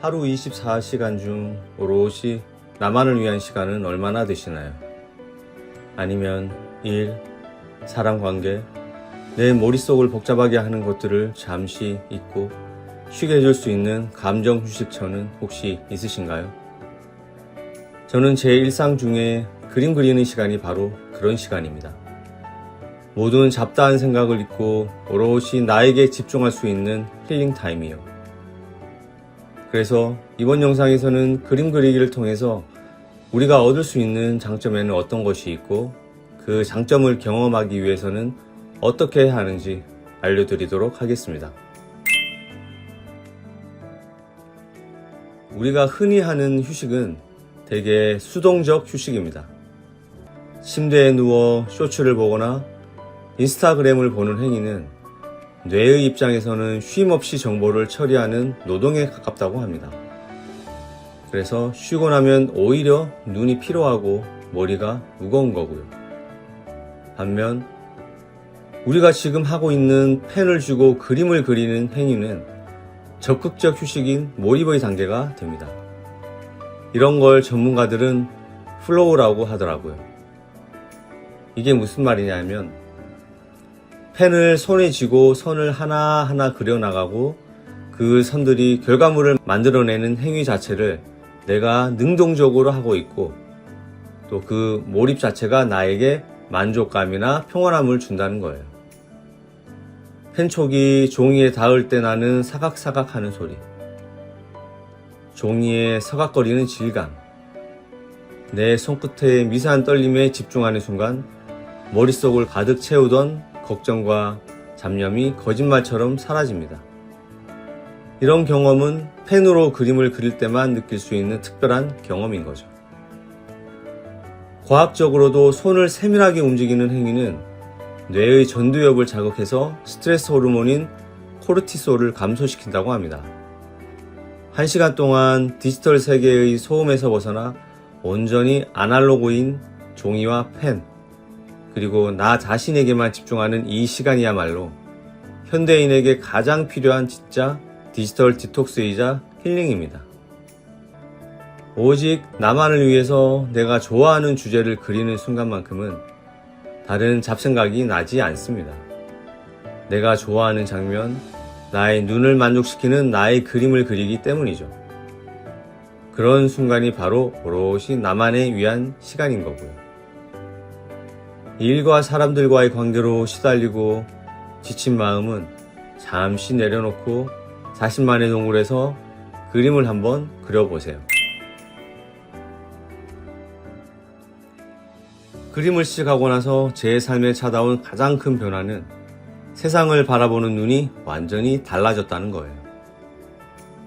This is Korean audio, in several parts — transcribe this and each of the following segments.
하루 24시간 중 오롯이 나만을 위한 시간은 얼마나 되시나요? 아니면 일, 사람 관계, 내 머릿속을 복잡하게 하는 것들을 잠시 잊고 쉬게 해줄 수 있는 감정 휴식처는 혹시 있으신가요? 저는 제 일상 중에 그림 그리는 시간이 바로 그런 시간입니다. 모든 잡다한 생각을 잊고 오롯이 나에게 집중할 수 있는 힐링 타임이요. 그래서 이번 영상에서는 그림 그리기를 통해서 우리가 얻을 수 있는 장점에는 어떤 것이 있고 그 장점을 경험하기 위해서는 어떻게 해야 하는지 알려드리도록 하겠습니다. 우리가 흔히 하는 휴식은 대개 수동적 휴식입니다. 침대에 누워 쇼츠를 보거나 인스타그램을 보는 행위는 뇌의 입장에서는 쉼없이 정보를 처리하는 노동에 가깝다고 합니다. 그래서 쉬고 나면 오히려 눈이 피로하고 머리가 무거운 거고요. 반면 우리가 지금 하고 있는 펜을 쥐고 그림을 그리는 행위는 적극적 휴식인 몰입의 단계가 됩니다. 이런 걸 전문가들은 플로우라고 하더라고요. 이게 무슨 말이냐면 펜을 손에 쥐고 선을 하나하나 그려나가고 그 선들이 결과물을 만들어내는 행위 자체를 내가 능동적으로 하고 있고 또 그 몰입 자체가 나에게 만족감이나 평온함을 준다는 거예요. 펜촉이 종이에 닿을 때 나는 사각사각 하는 소리, 종이에 서각거리는 질감, 내 손끝의 미세한 떨림에 집중하는 순간 머릿속을 가득 채우던 걱정과 잡념이 거짓말처럼 사라집니다. 이런 경험은 펜으로 그림을 그릴 때만 느낄 수 있는 특별한 경험인 거죠. 과학적으로도 손을 세밀하게 움직이는 행위는 뇌의 전두엽을 자극해서 스트레스 호르몬인 코르티솔을 감소시킨다고 합니다. 1시간 동안 디지털 세계의 소음에서 벗어나 온전히 아날로그인 종이와 펜, 그리고 나 자신에게만 집중하는 이 시간이야말로 현대인에게 가장 필요한 진짜 디지털 디톡스이자 힐링입니다. 오직 나만을 위해서 내가 좋아하는 주제를 그리는 순간만큼은 다른 잡생각이 나지 않습니다. 내가 좋아하는 장면, 나의 눈을 만족시키는 나의 그림을 그리기 때문이죠. 그런 순간이 바로 오롯이 나만을 위한 시간인 거고요. 일과 사람들과의 관계로 시달리고 지친 마음은 잠시 내려놓고 자신만의 동굴에서 그림을 한번 그려보세요. 그림을 시작하고 나서 제 삶에 찾아온 가장 큰 변화는 세상을 바라보는 눈이 완전히 달라졌다는 거예요.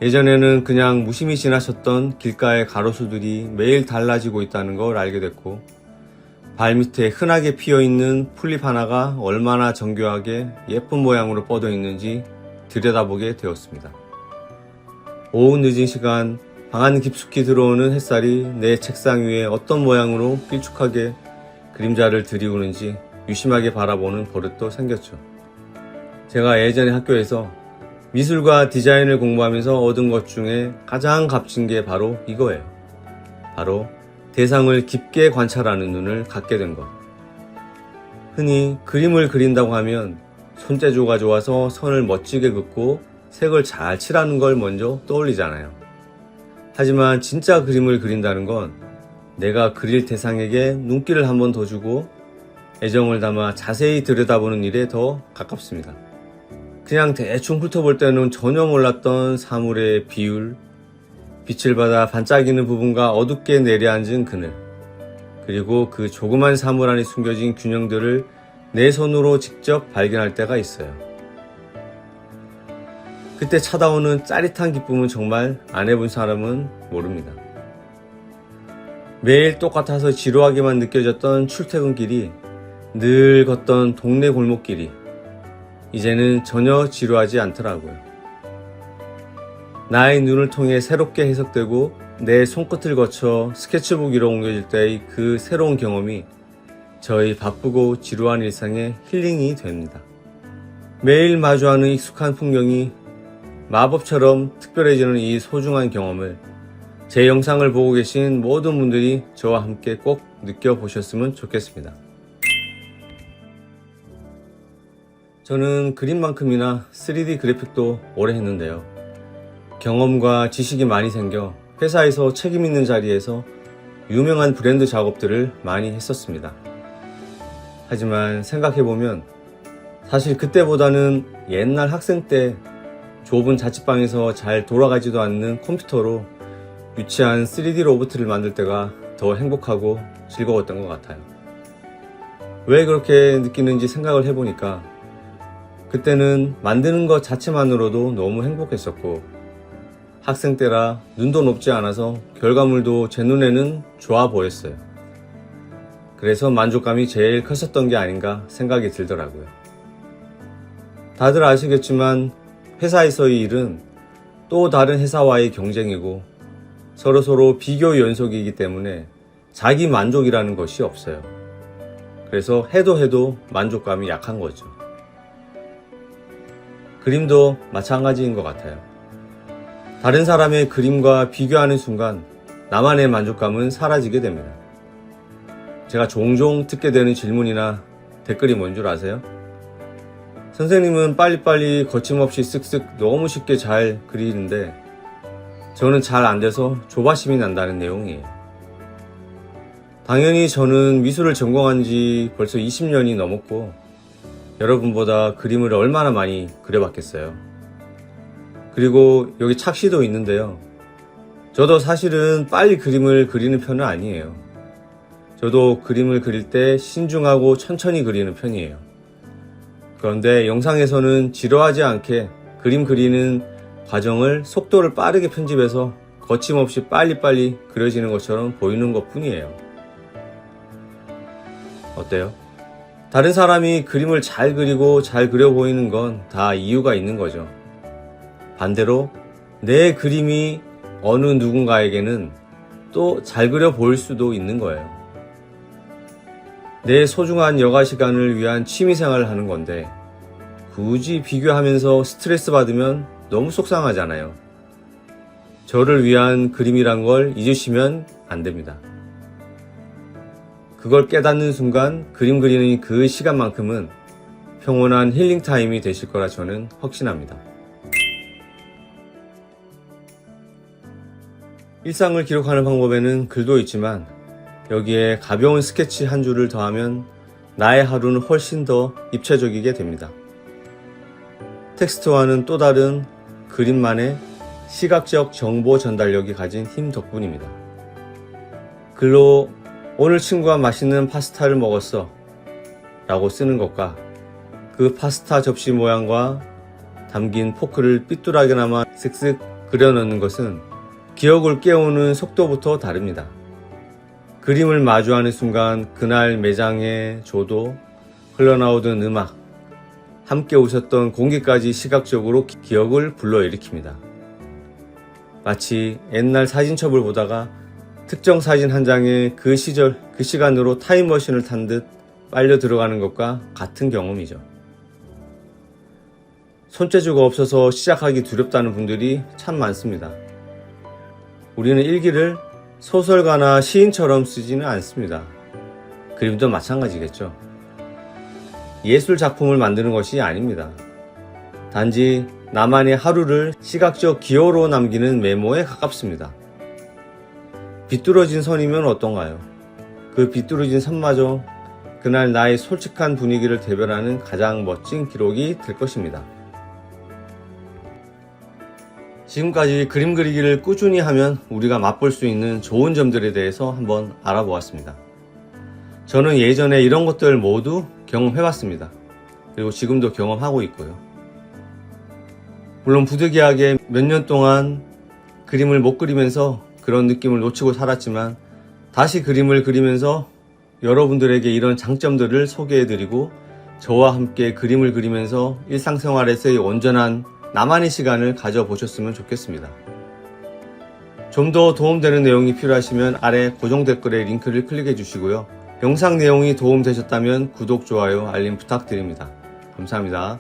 예전에는 그냥 무심히 지나쳤던 길가의 가로수들이 매일 달라지고 있다는 걸 알게 됐고 발밑에 흔하게 피어있는 풀잎 하나가 얼마나 정교하게 예쁜 모양으로 뻗어 있는지 들여다보게 되었습니다. 오후 늦은 시간 방 안 깊숙이 들어오는 햇살이 내 책상 위에 어떤 모양으로 길쭉하게 그림자를 들이우는지 유심하게 바라보는 버릇도 생겼죠. 제가 예전에 학교에서 미술과 디자인을 공부하면서 얻은 것 중에 가장 값진 게 바로 이거예요. 바로 대상을 깊게 관찰하는 눈을 갖게 된 것. 흔히 그림을 그린다고 하면 손재주가 좋아서 선을 멋지게 긋고 색을 잘 칠하는 걸 먼저 떠올리잖아요. 하지만 진짜 그림을 그린다는 건 내가 그릴 대상에게 눈길을 한 번 더 주고 애정을 담아 자세히 들여다보는 일에 더 가깝습니다. 그냥 대충 훑어볼 때는 전혀 몰랐던 사물의 비율, 빛을 받아 반짝이는 부분과 어둡게 내려앉은 그늘, 그리고 그 조그만 사물 안에 숨겨진 균형들을 내 손으로 직접 발견할 때가 있어요. 그때 찾아오는 짜릿한 기쁨은 정말 안 해본 사람은 모릅니다. 매일 똑같아서 지루하게만 느껴졌던 출퇴근길이, 늘 걷던 동네 골목길이 이제는 전혀 지루하지 않더라고요. 나의 눈을 통해 새롭게 해석되고 내 손끝을 거쳐 스케치북 위로 옮겨질 때의 그 새로운 경험이 저희 바쁘고 지루한 일상의 힐링이 됩니다. 매일 마주하는 익숙한 풍경이 마법처럼 특별해지는 이 소중한 경험을 제 영상을 보고 계신 모든 분들이 저와 함께 꼭 느껴보셨으면 좋겠습니다. 저는 그림만큼이나 3D 그래픽도 오래 했는데요. 경험과 지식이 많이 생겨 회사에서 책임 있는 자리에서 유명한 브랜드 작업들을 많이 했었습니다. 하지만 생각해보면 사실 그때보다는 옛날 학생 때 좁은 자취방에서 잘 돌아가지도 않는 컴퓨터로 유치한 3D 로봇을 만들 때가 더 행복하고 즐거웠던 것 같아요. 왜 그렇게 느끼는지 생각을 해보니까 그때는 만드는 것 자체만으로도 너무 행복했었고 학생 때라 눈도 높지 않아서 결과물도 제 눈에는 좋아 보였어요. 그래서 만족감이 제일 컸었던 게 아닌가 생각이 들더라고요. 다들 아시겠지만 회사에서의 일은 또 다른 회사와의 경쟁이고 서로 비교 연속이기 때문에 자기 만족이라는 것이 없어요. 그래서 해도 만족감이 약한 거죠. 그림도 마찬가지인 것 같아요. 다른 사람의 그림과 비교하는 순간 나만의 만족감은 사라지게 됩니다. 제가 종종 듣게 되는 질문이나 댓글이 뭔 줄 아세요? 선생님은 빨리빨리 거침없이 쓱쓱 너무 쉽게 잘 그리는데 저는 잘 안 돼서 조바심이 난다는 내용이에요. 당연히 저는 미술을 전공한 지 벌써 20년이 넘었고 여러분보다 그림을 얼마나 많이 그려봤겠어요. 그리고 여기 착시도 있는데요. 저도 사실은 빨리 그림을 그리는 편은 아니에요. 저도 그림을 그릴 때 신중하고 천천히 그리는 편이에요. 그런데 영상에서는 지루하지 않게 그림 그리는 과정을 속도를 빠르게 편집해서 거침없이 빨리빨리 그려지는 것처럼 보이는 것 뿐이에요. 어때요? 다른 사람이 그림을 잘 그리고 잘 그려 보이는 건 다 이유가 있는 거죠. 반대로 내 그림이 어느 누군가에게는 또 잘 그려 보일 수도 있는 거예요. 내 소중한 여가 시간을 위한 취미생활을 하는 건데 굳이 비교하면서 스트레스 받으면 너무 속상하잖아요. 저를 위한 그림이란 걸 잊으시면 안 됩니다. 그걸 깨닫는 순간 그림 그리는 그 시간만큼은 평온한 힐링 타임이 되실 거라 저는 확신합니다. 일상을 기록하는 방법에는 글도 있지만 여기에 가벼운 스케치 한 줄을 더하면 나의 하루는 훨씬 더 입체적이게 됩니다. 텍스트와는 또 다른 그림만의 시각적 정보 전달력이 가진 힘 덕분입니다. 글로 오늘 친구가 맛있는 파스타를 먹었어 라고 쓰는 것과 그 파스타 접시 모양과 담긴 포크를 삐뚤하게나마 쓱쓱 그려넣는 것은 기억을 깨우는 속도부터 다릅니다. 그림을 마주하는 순간 그날 매장의 조도, 흘러나오던 음악, 함께 웃었던 공기까지 시각적으로 기억을 불러일으킵니다. 마치 옛날 사진첩을 보다가 특정 사진 한 장에 그 시절, 그 시간으로 타임머신을 탄 듯 빨려 들어가는 것과 같은 경험이죠. 손재주가 없어서 시작하기 두렵다는 분들이 참 많습니다. 우리는 일기를 소설가나 시인처럼 쓰지는 않습니다. 그림도 마찬가지겠죠. 예술 작품을 만드는 것이 아닙니다. 단지 나만의 하루를 시각적 기호로 남기는 메모에 가깝습니다. 비뚤어진 선이면 어떤가요? 그 비뚤어진 선마저 그날 나의 솔직한 분위기를 대변하는 가장 멋진 기록이 될 것입니다. 지금까지 그림 그리기를 꾸준히 하면 우리가 맛볼 수 있는 좋은 점들에 대해서 한번 알아보았습니다. 저는 예전에 이런 것들 모두 경험해봤습니다. 그리고 지금도 경험하고 있고요. 물론 부득이하게 몇 년 동안 그림을 못 그리면서 그런 느낌을 놓치고 살았지만 다시 그림을 그리면서 여러분들에게 이런 장점들을 소개해드리고 저와 함께 그림을 그리면서 일상생활에서의 온전한 나만의 시간을 가져보셨으면 좋겠습니다. 좀 더 도움되는 내용이 필요하시면 아래 고정 댓글에 링크를 클릭해 주시고요. 영상 내용이 도움되셨다면 구독, 좋아요, 알림 부탁드립니다. 감사합니다.